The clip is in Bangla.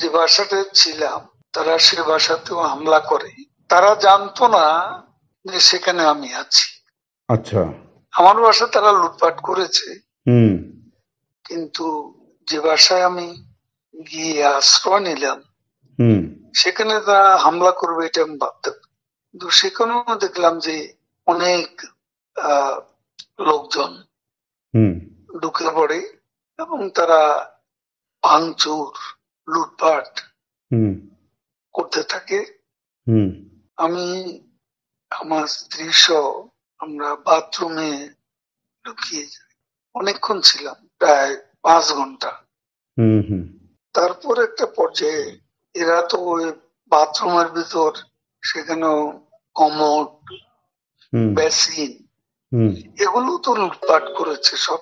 যে বাসাতে ছিলাম তারা সে বাসাতেও হামলা করে। তারা জানতো না যে সেখানে আমি আছি। আচ্ছা। আমার বাসা তারা লুটপাট করেছে, হুম কিন্তু যে বাসায় আমি গিয়ে আশ্রয় নিলাম হুম সেখানে তারা হামলা করবে এটা আমি ভাবতাম। কিন্তু সেখানেও দেখলাম যে অনেক লোকজন হুম ঢুকে পড়ে এবং তারা ভাঙচুর লুটপাট হুম করতে থাকে। হুম আমি আমার স্ত্রী সহ আমরা বাথরুমে লুকিয়ে যাই। অনেকক্ষণ ছিলাম, প্রায় 5 ঘন্টা। হুম হুম তারপর একটা পর্যায়ে এরা তো ওই বাথরুমের ভিতর সেখানেও কমোড, হুম বেসিন হুম এগুলো তো লুটপাট করেছে সব।